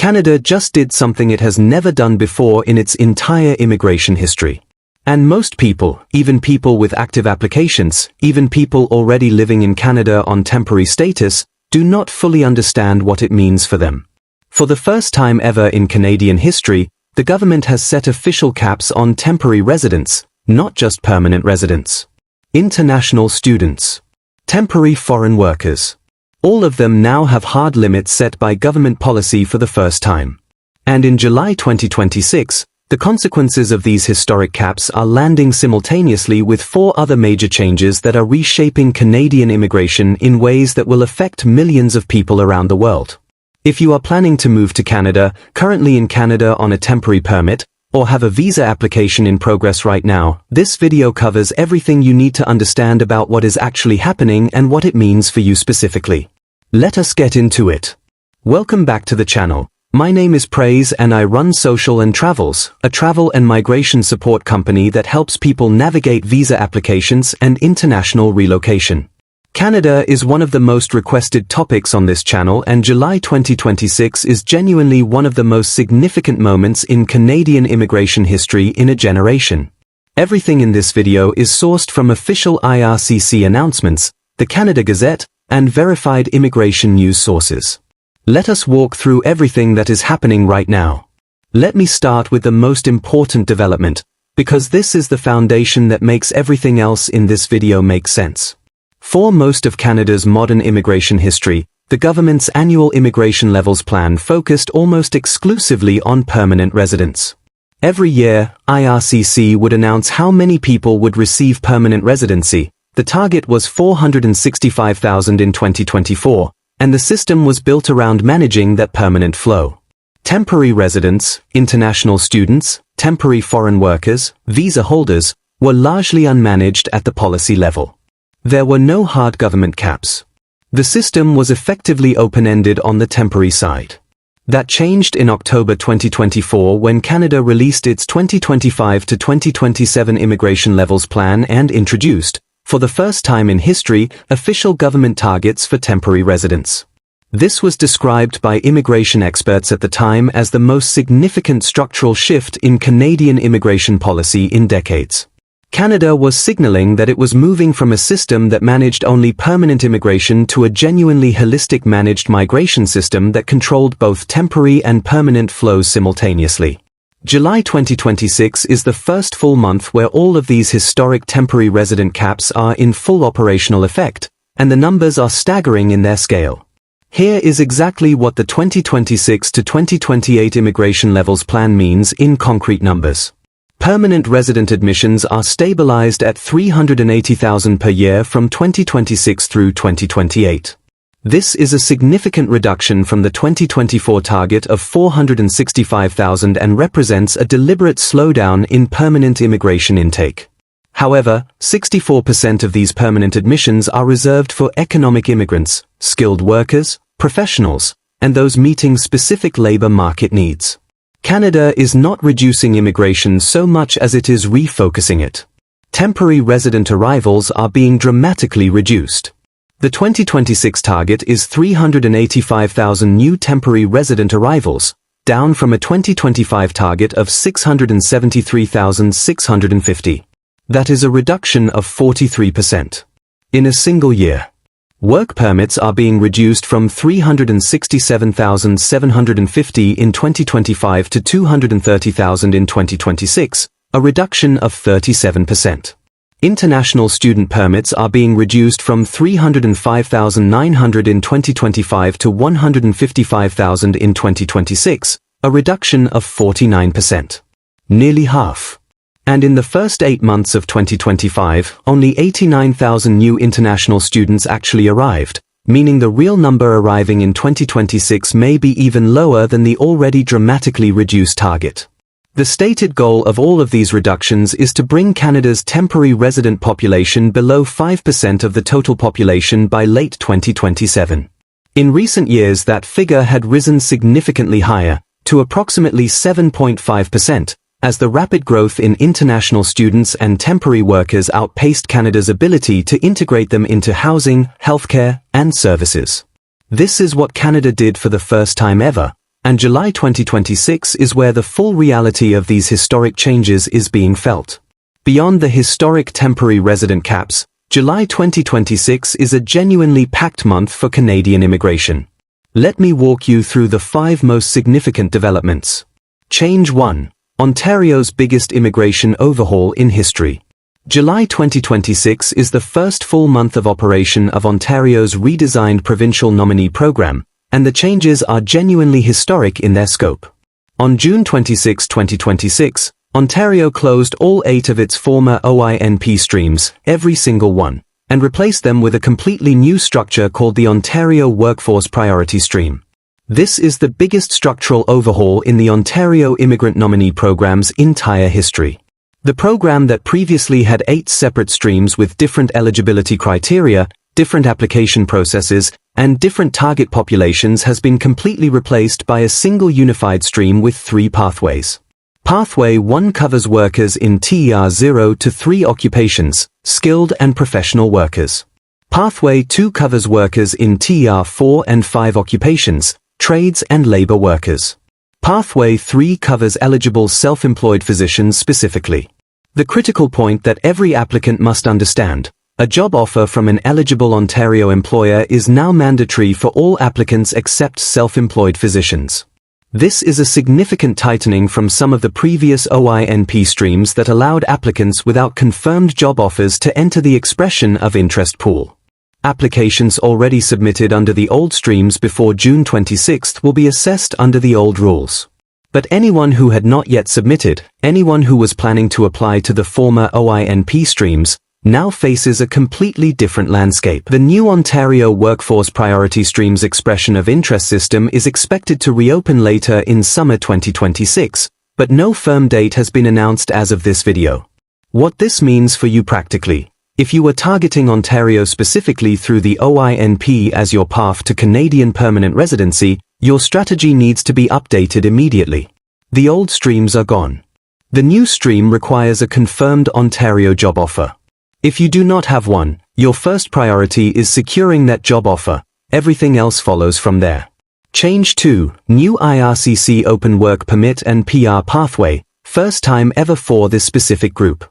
Canada just did something it has never done before in its entire immigration history. And most people, even people with active applications, even people already living in Canada on temporary status, do not fully understand what it means for them. For the first time ever in Canadian history, the government has set official caps on temporary residents, not just permanent residents. International students. Temporary foreign workers. All of them now have hard limits set by government policy for the first time. And in July 2026, the consequences of these historic caps are landing simultaneously with 4 other major changes that are reshaping Canadian immigration in ways that will affect millions of people around the world. If you are planning to move to Canada, currently in Canada on a temporary permit, or have a visa application in progress right now, this video covers everything you need to understand about what is actually happening and what it means for you specifically. Let us get into it. Welcome back to the channel. My name is Praise and I run Social and Travels, a travel and migration support company that helps people navigate visa applications and international relocation. Canada is one of the most requested topics on this channel, and July 2026 is genuinely one of the most significant moments in Canadian immigration history in a generation. Everything in this video is sourced from official IRCC announcements, the Canada Gazette, and verified immigration news sources. Let us walk through everything that is happening right now. Let me start with the most important development, because this is the foundation that makes everything else in this video make sense. For most of Canada's modern immigration history, the government's annual immigration levels plan focused almost exclusively on permanent residents. Every year, IRCC would announce how many people would receive permanent residency. The target was 465,000 in 2024, and the system was built around managing that permanent flow. Temporary residents, international students, temporary foreign workers, visa holders, were largely unmanaged at the policy level. There were no hard government caps. The system was effectively open-ended on the temporary side. That changed in October 2024 when Canada released its 2025 to 2027 immigration levels plan and introduced, for the first time in history, official government targets for temporary residents. This was described by immigration experts at the time as the most significant structural shift in Canadian immigration policy in decades. Canada was signaling that it was moving from a system that managed only permanent immigration to a genuinely holistic managed migration system that controlled both temporary and permanent flows simultaneously. July 2026 is the first full month where all of these historic temporary resident caps are in full operational effect, and the numbers are staggering in their scale. Here is exactly what the 2026 to 2028 immigration levels plan means in concrete numbers. Permanent resident admissions are stabilized at 380,000 per year from 2026 through 2028. This is a significant reduction from the 2024 target of 465,000 and represents a deliberate slowdown in permanent immigration intake. However, 64% of these permanent admissions are reserved for economic immigrants, skilled workers, professionals, and those meeting specific labor market needs. Canada is not reducing immigration so much as it is refocusing it. Temporary resident arrivals are being dramatically reduced. The 2026 target is 385,000 new temporary resident arrivals, down from a 2025 target of 673,650. That is a reduction of 43%. In a single year. Work permits are being reduced from 367,750 in 2025 to 230,000 in 2026, a reduction of 37%. International student permits are being reduced from 305,900 in 2025 to 155,000 in 2026, a reduction of 49%. Nearly half. And in the first 8 months of 2025, only 89,000 new international students actually arrived, meaning the real number arriving in 2026 may be even lower than the already dramatically reduced target. The stated goal of all of these reductions is to bring Canada's temporary resident population below 5% of the total population by late 2027. In recent years that figure had risen significantly higher, to approximately 7.5%, as the rapid growth in international students and temporary workers outpaced Canada's ability to integrate them into housing, healthcare, and services. This is what Canada did for the first time ever, And July 2026 is where the full reality of these historic changes is being felt. Beyond the historic temporary resident caps, July 2026 is a genuinely packed month for Canadian immigration. Let me walk you through the 5 most significant developments. Change 1. Ontario's biggest immigration overhaul in history. July 2026 is the first full month of operation of Ontario's redesigned provincial nominee program, and the changes are genuinely historic in their scope. On June 26, 2026, Ontario closed all 8 of its former OINP streams, every single one, and replaced them with a completely new structure called the Ontario Workforce Priority Stream. This is the biggest structural overhaul in the Ontario Immigrant Nominee Program's entire history. The program that previously had 8 separate streams with different eligibility criteria, different application processes, and different target populations has been completely replaced by a single unified stream with 3 pathways. Pathway 1 covers workers in TER 0 to 3 occupations, skilled and professional workers. Pathway 2 covers workers in TER 4 and 5 occupations, trades and labor workers. Pathway 3 covers eligible self-employed physicians specifically. The critical point that every applicant must understand: a job offer from an eligible Ontario employer is now mandatory for all applicants except self-employed physicians. This is a significant tightening from some of the previous OINP streams that allowed applicants without confirmed job offers to enter the expression of interest pool. Applications already submitted under the old streams before June 26 will be assessed under the old rules. But anyone who had not yet submitted, anyone who was planning to apply to the former OINP streams, now faces a completely different landscape. The new Ontario Workforce Priority Stream's expression of interest system is expected to reopen later in summer 2026, but no firm date has been announced as of this video. What this means for you practically: if you were targeting Ontario specifically through the OINP as your path to Canadian permanent residency, your strategy needs to be updated immediately. The old streams are gone. The new stream requires a confirmed Ontario job offer. If you do not have one, your first priority is securing that job offer. Everything else follows from there. Change 2. New IRCC Open Work Permit and PR Pathway, first time ever for this specific group.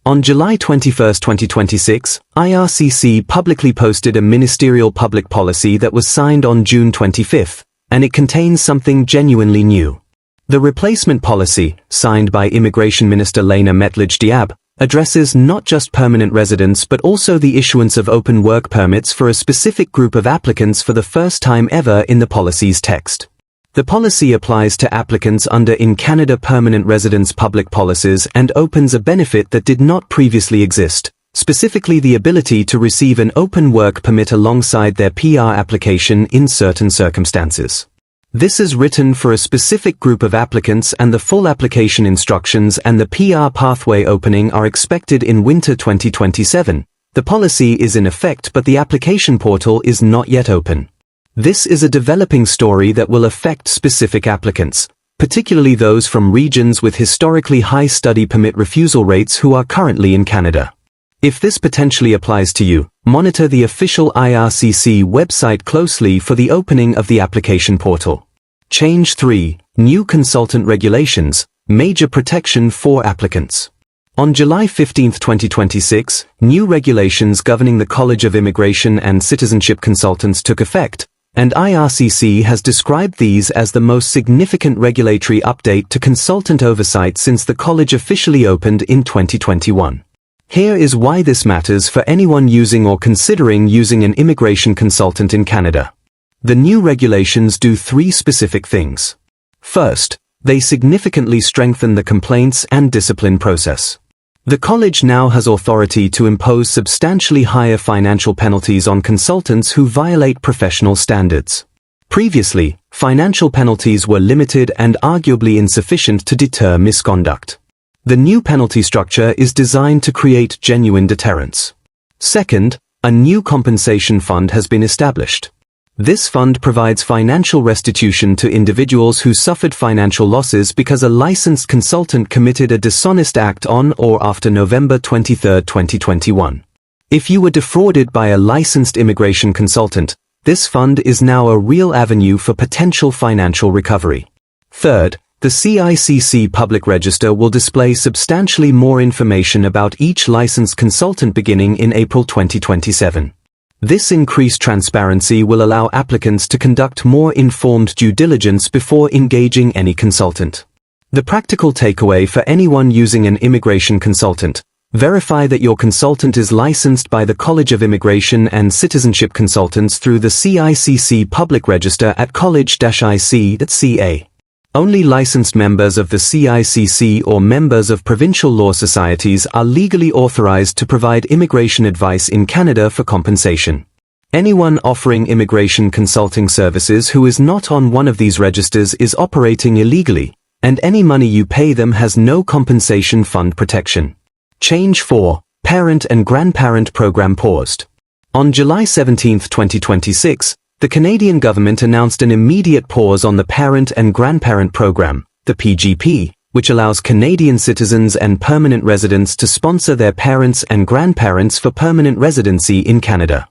On July 21, 2026, IRCC publicly posted a ministerial public policy that was signed on June 25, and it contains something genuinely new. The replacement policy, signed by Immigration Minister Lena Metledge-Diab, addresses not just permanent residents but also the issuance of open work permits for a specific group of applicants for the first time ever in the policy's text. The policy applies to applicants under In Canada Permanent Residence public policies and opens a benefit that did not previously exist, specifically the ability to receive an open work permit alongside their PR application in certain circumstances. This is written for a specific group of applicants, and the full application instructions and the PR pathway opening are expected in winter 2027. The policy is in effect, but the application portal is not yet open. This is a developing story that will affect specific applicants, particularly those from regions with historically high study permit refusal rates who are currently in Canada. If this potentially applies to you, monitor the official IRCC website closely for the opening of the application portal. Change 3. New Consultant Regulations, Major Protection for Applicants. On July 15, 2026, new regulations governing the College of Immigration and Citizenship Consultants took effect, and IRCC has described these as the most significant regulatory update to consultant oversight since the college officially opened in 2021. Here is why this matters for anyone using or considering using an immigration consultant in Canada. The new regulations do 3 specific things. First, they significantly strengthen the complaints and discipline process. The college now has authority to impose substantially higher financial penalties on consultants who violate professional standards. Previously, financial penalties were limited and arguably insufficient to deter misconduct. The new penalty structure is designed to create genuine deterrence. Second, a new compensation fund has been established. This fund provides financial restitution to individuals who suffered financial losses because a licensed consultant committed a dishonest act on or after November 23, 2021. If you were defrauded by a licensed immigration consultant, This fund is now a real avenue for potential financial recovery. Third, the IRCC Public Register will display substantially more information about each licensed consultant beginning in April 2027. This increased transparency will allow applicants to conduct more informed due diligence before engaging any consultant. The practical takeaway for anyone using an immigration consultant: verify that your consultant is licensed by the College of Immigration and Citizenship Consultants through the IRCC Public Register at college-ic.ca. Only licensed members of the IRCC or members of provincial law societies are legally authorized to provide immigration advice in Canada for compensation. Anyone offering immigration consulting services who is not on one of these registers is operating illegally, and any money you pay them has no compensation fund protection. Change 4. Parent and Grandparent Program paused. On July 17, 2026, the Canadian government announced an immediate pause on the Parent and Grandparent Program, the PGP, which allows Canadian citizens and permanent residents to sponsor their parents and grandparents for permanent residency in Canada.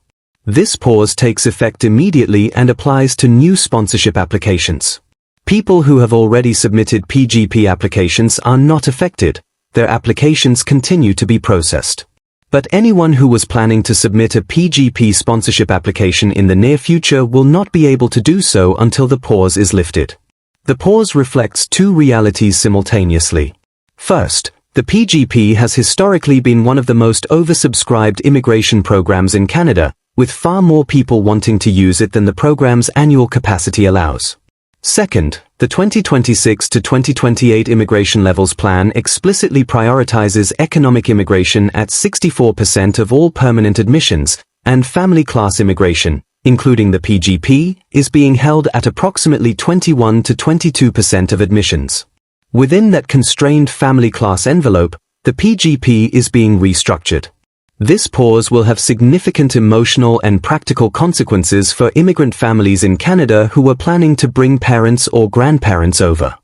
This pause takes effect immediately and applies to new sponsorship applications. People who have already submitted PGP applications are not affected. Their applications continue to be processed. But anyone who was planning to submit a PGP sponsorship application in the near future will not be able to do so until the pause is lifted. The pause reflects two realities simultaneously. First, the PGP has historically been one of the most oversubscribed immigration programs in Canada, with far more people wanting to use it than the program's annual capacity allows. Second, the 2026 to 2028 Immigration Levels Plan explicitly prioritizes economic immigration at 64% of all permanent admissions, and family class immigration, including the PGP, is being held at approximately 21 to 22% of admissions. Within that constrained family class envelope, the PGP is being restructured. This pause will have significant emotional and practical consequences for immigrant families in Canada who were planning to bring parents or grandparents over.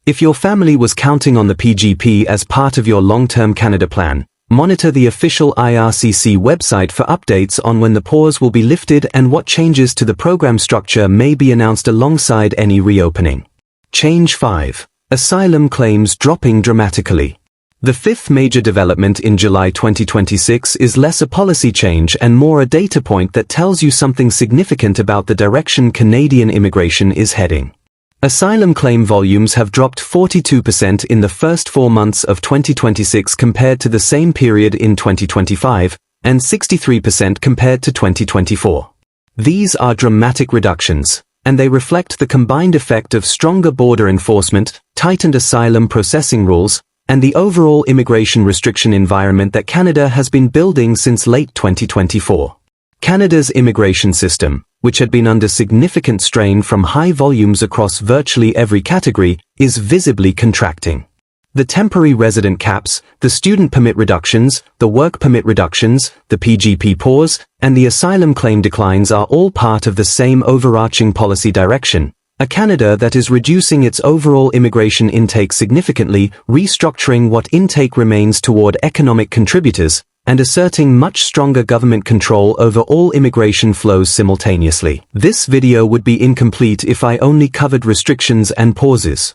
If your family was counting on the PGP as part of your long-term Canada plan, monitor the official IRCC website for updates on when the pause will be lifted and what changes to the program structure may be announced alongside any reopening. Change 5. Asylum claims dropping dramatically. The fifth major development in July 2026 is less a policy change and more a data point that tells you something significant about the direction Canadian immigration is heading. Asylum claim volumes have dropped 42% in the first 4 months of 2026 compared to the same period in 2025, and 63% compared to 2024. These are dramatic reductions, and they reflect the combined effect of stronger border enforcement, tightened asylum processing rules, and the overall immigration restriction environment that Canada has been building since late 2024. Canada's immigration system, which had been under significant strain from high volumes across virtually every category, is visibly contracting. The temporary resident caps, the student permit reductions, the work permit reductions, the PGP pause, and the asylum claim declines are all part of the same overarching policy direction: a Canada that is reducing its overall immigration intake significantly, restructuring what intake remains toward economic contributors, and asserting much stronger government control over all immigration flows simultaneously. This video would be incomplete if I only covered restrictions and pauses.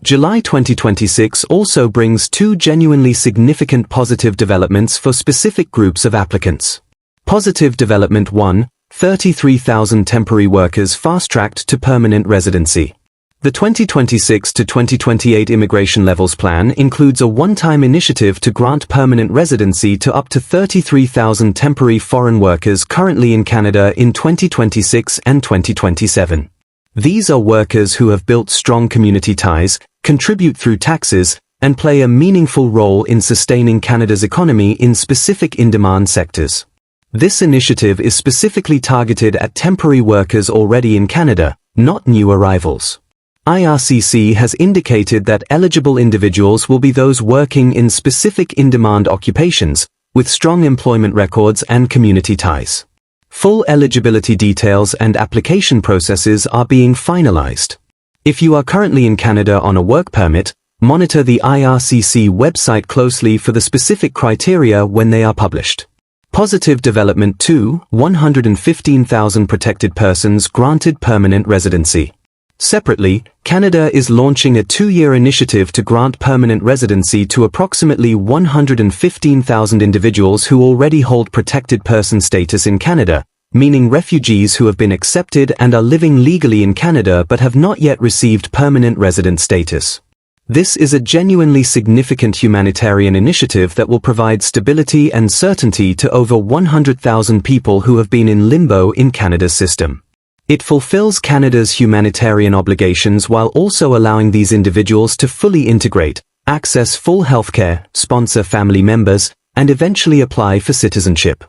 July 2026 also brings two genuinely significant positive developments for specific groups of applicants. Positive Development 1. 33,000 temporary workers fast-tracked to permanent residency. The 2026 to 2028 Immigration Levels Plan includes a one-time initiative to grant permanent residency to up to 33,000 temporary foreign workers currently in Canada in 2026 and 2027. These are workers who have built strong community ties, contribute through taxes, and play a meaningful role in sustaining Canada's economy in specific in-demand sectors. This initiative is specifically targeted at temporary workers already in Canada, not new arrivals. IRCC has indicated that eligible individuals will be those working in specific in-demand occupations, with strong employment records and community ties. Full eligibility details and application processes are being finalized. If you are currently in Canada on a work permit, monitor the IRCC website closely for the specific criteria when they are published. Positive Development 2, 115,000 protected persons granted permanent residency. Separately, Canada is launching a 2-year initiative to grant permanent residency to approximately 115,000 individuals who already hold protected person status in Canada, meaning refugees who have been accepted and are living legally in Canada but have not yet received permanent resident status. This is a genuinely significant humanitarian initiative that will provide stability and certainty to over 100,000 people who have been in limbo in Canada's system. It fulfills Canada's humanitarian obligations while also allowing these individuals to fully integrate, access full healthcare, sponsor family members, and eventually apply for citizenship.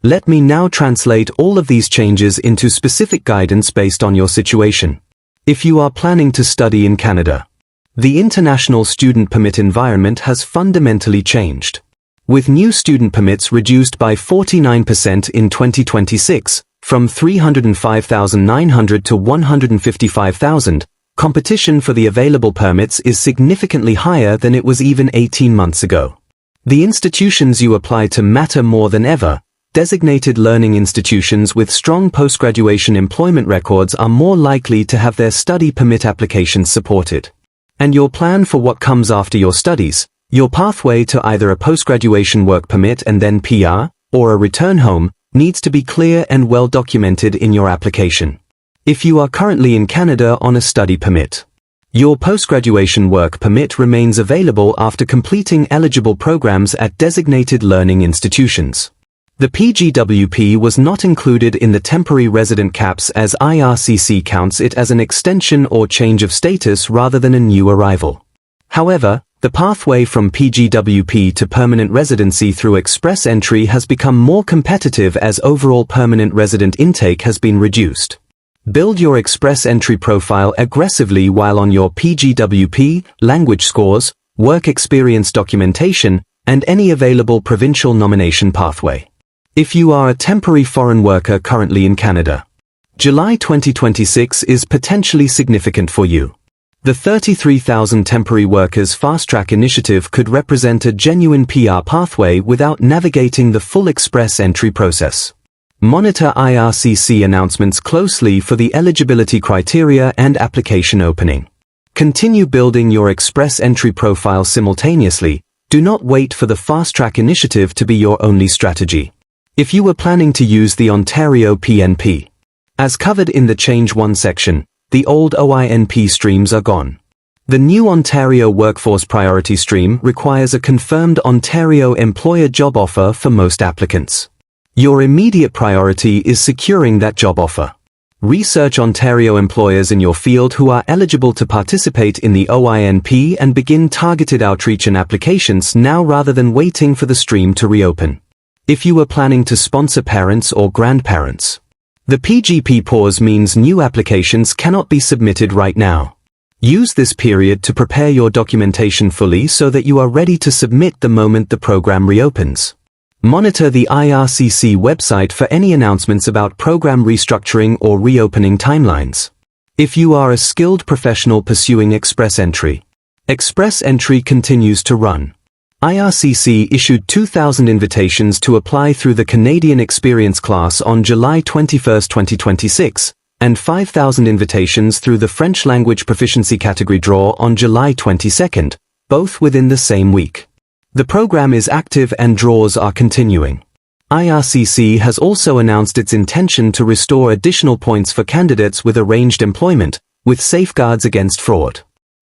Let me now translate all of these changes into specific guidance based on your situation. If you are planning to study in Canada, the international student permit environment has fundamentally changed. With new student permits reduced by 49% in 2026, from 305,900 to 155,000, competition for the available permits is significantly higher than it was even 18 months ago. The institutions you apply to matter more than ever. Designated learning institutions with strong post-graduation employment records are more likely to have their study permit applications supported. And your plan for what comes after your studies, your pathway to either a post-graduation work permit and then PR, or a return home, needs to be clear and well documented in your application. If you are currently in Canada on a study permit, your post-graduation work permit remains available after completing eligible programs at designated learning institutions. The PGWP was not included in the temporary resident caps as IRCC counts it as an extension or change of status rather than a new arrival. However, the pathway from PGWP to permanent residency through express entry has become more competitive as overall permanent resident intake has been reduced. Build your express entry profile aggressively while on your PGWP, language scores, work experience documentation, and any available provincial nomination pathway. If you are a temporary foreign worker currently in Canada, July 2026 is potentially significant for you. The 33,000 temporary workers fast-track initiative could represent a genuine PR pathway without navigating the full express entry process. Monitor IRCC announcements closely for the eligibility criteria and application opening. Continue building your express entry profile simultaneously. Do not wait for the fast-track initiative to be your only strategy. If you were planning to use the Ontario PNP, as covered in the Change 1 section, the old OINP streams are gone. The new Ontario Workforce Priority Stream requires a confirmed Ontario employer job offer for most applicants. Your immediate priority is securing that job offer. Research Ontario employers in your field who are eligible to participate in the OINP and begin targeted outreach and applications now rather than waiting for the stream to reopen. If you were planning to sponsor parents or grandparents, the PGP pause means new applications cannot be submitted right now. Use this period to prepare your documentation fully so that you are ready to submit the moment the program reopens. Monitor the IRCC website for any announcements about program restructuring or reopening timelines. If you are a skilled professional pursuing express entry continues to run. IRCC issued 2,000 invitations to apply through the Canadian Experience class on July 21, 2026, and 5,000 invitations through the French language proficiency category draw on July 22, both within the same week. The program is active and draws are continuing. IRCC has also announced its intention to restore additional points for candidates with arranged employment, with safeguards against fraud.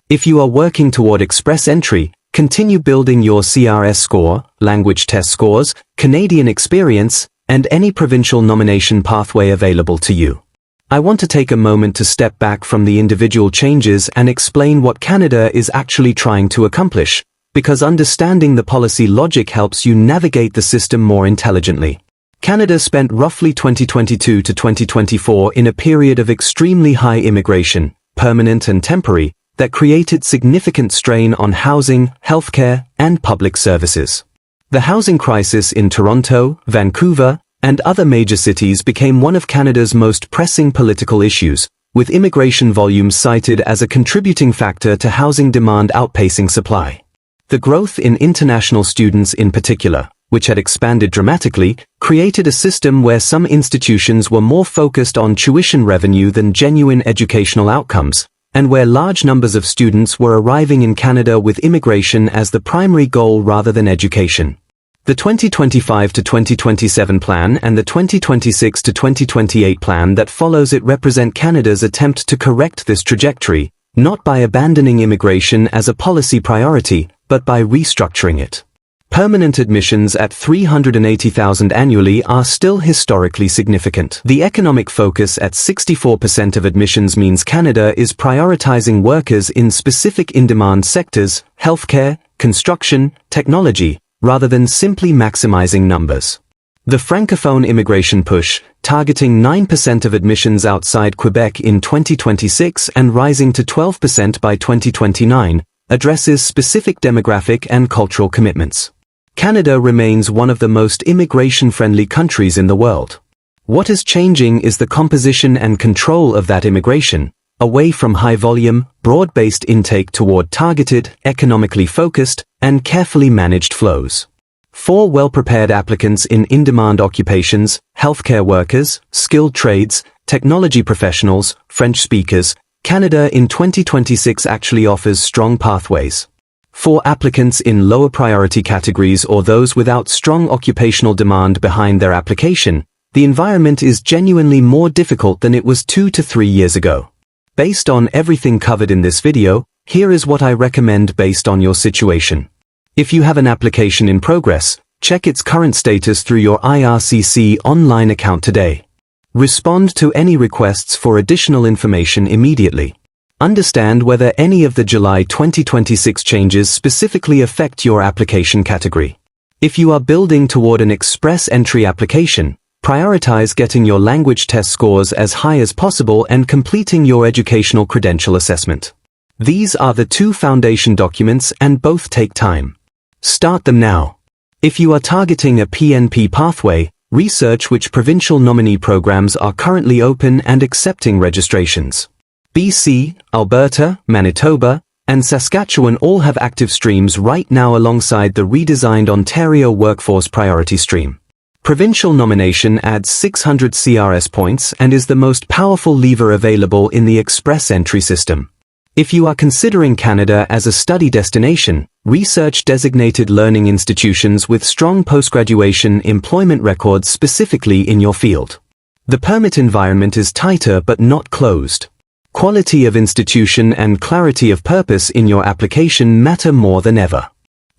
If you are working toward express entry, continue building your CRS score, language test scores, Canadian experience, and any provincial nomination pathway available to you. I want to take a moment to step back from the individual changes and explain what Canada is actually trying to accomplish, because understanding the policy logic helps you navigate the system more intelligently. Canada spent roughly 2022 to 2024 in a period of extremely high immigration, permanent and temporary, that created significant strain on housing, healthcare, and public services. The housing crisis in Toronto, Vancouver, and other major cities became one of Canada's most pressing political issues, with immigration volumes cited as a contributing factor to housing demand outpacing supply. The growth in international students in particular, which had expanded dramatically, created a system where some institutions were more focused on tuition revenue than genuine educational outcomes, and where large numbers of students were arriving in Canada with immigration as the primary goal rather than education. The 2025 to 2027 plan and the 2026 to 2028 plan that follows it represent Canada's attempt to correct this trajectory, not by abandoning immigration as a policy priority, but by restructuring it. Permanent admissions at 380,000 annually are still historically significant. The economic focus at 64% of admissions means Canada is prioritizing workers in specific in-demand sectors, healthcare, construction, technology, rather than simply maximizing numbers. The Francophone immigration push, targeting 9% of admissions outside Quebec in 2026 and rising to 12% by 2029, addresses specific demographic and cultural commitments. Canada remains one of the most immigration-friendly countries in the world. What is changing is the composition and control of that immigration, away from high-volume, broad-based intake toward targeted, economically focused, and carefully managed flows. For well-prepared applicants in in-demand occupations, healthcare workers, skilled trades, technology professionals, French speakers, Canada in 2026 actually offers strong pathways. For applicants in lower priority categories or those without strong occupational demand behind their application, the environment is genuinely more difficult than it was 2 to 3 years ago. Based on everything covered in this video, here is what I recommend based on your situation. If you have an application in progress, check its current status through your IRCC online account today. Respond to any requests for additional information immediately. Understand whether any of the July 2026 changes specifically affect your application category. If you are building toward an express entry application, prioritize getting your language test scores as high as possible and completing your educational credential assessment. These are the two foundation documents and both take time. Start them now. If you are targeting a PNP pathway, research which provincial nominee programs are currently open and accepting registrations. BC, Alberta, Manitoba, and Saskatchewan all have active streams right now alongside the redesigned Ontario Workforce Priority Stream. Provincial nomination adds 600 CRS points and is the most powerful lever available in the express entry system. If you are considering Canada as a study destination, research designated learning institutions with strong postgraduation employment records specifically in your field. The permit environment is tighter but not closed. Quality of institution and clarity of purpose in your application matter more than ever.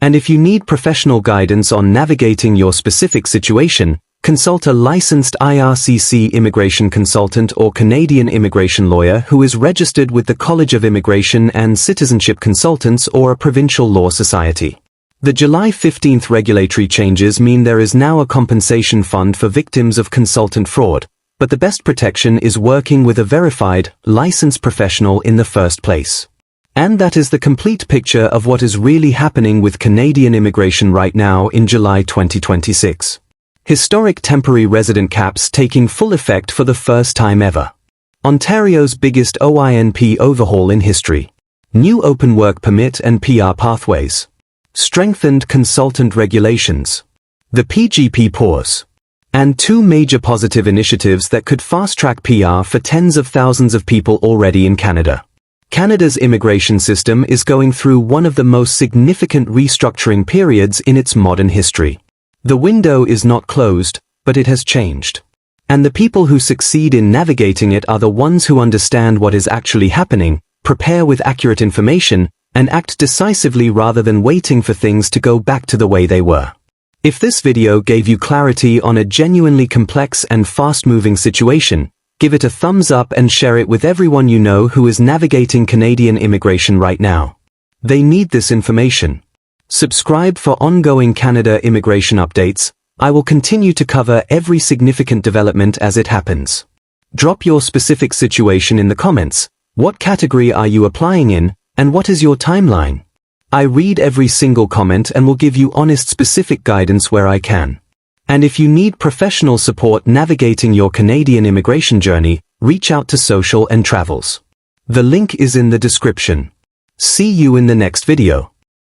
And if you need professional guidance on navigating your specific situation, consult a licensed IRCC immigration consultant or Canadian immigration lawyer who is registered with the College of Immigration and Citizenship Consultants or a provincial law society. The July 15th regulatory changes mean there is now a compensation fund for victims of consultant fraud, but the best protection is working with a verified, licensed professional in the first place. And that is the complete picture of what is really happening with Canadian immigration right now in July 2026. Historic temporary resident caps taking full effect for the first time ever. Ontario's biggest OINP overhaul in history. New open work permit and PR pathways. Strengthened consultant regulations. The PGP pause. And two major positive initiatives that could fast-track PR for tens of thousands of people already in Canada. Canada's immigration system is going through one of the most significant restructuring periods in its modern history. The window is not closed, but it has changed. And the people who succeed in navigating it are the ones who understand what is actually happening, prepare with accurate information, and act decisively rather than waiting for things to go back to the way they were. If this video gave you clarity on a genuinely complex and fast-moving situation, give it a thumbs up and share it with everyone you know who is navigating Canadian immigration right now. They need this information. Subscribe for ongoing Canada immigration updates. I will continue to cover every significant development as it happens. Drop your specific situation in the comments. What category are you applying in, and what is your timeline? I read every single comment and will give you honest specific guidance where I can. And if you need professional support navigating your Canadian immigration journey, reach out to Social and Travels. The link is in the description. See you in the next video.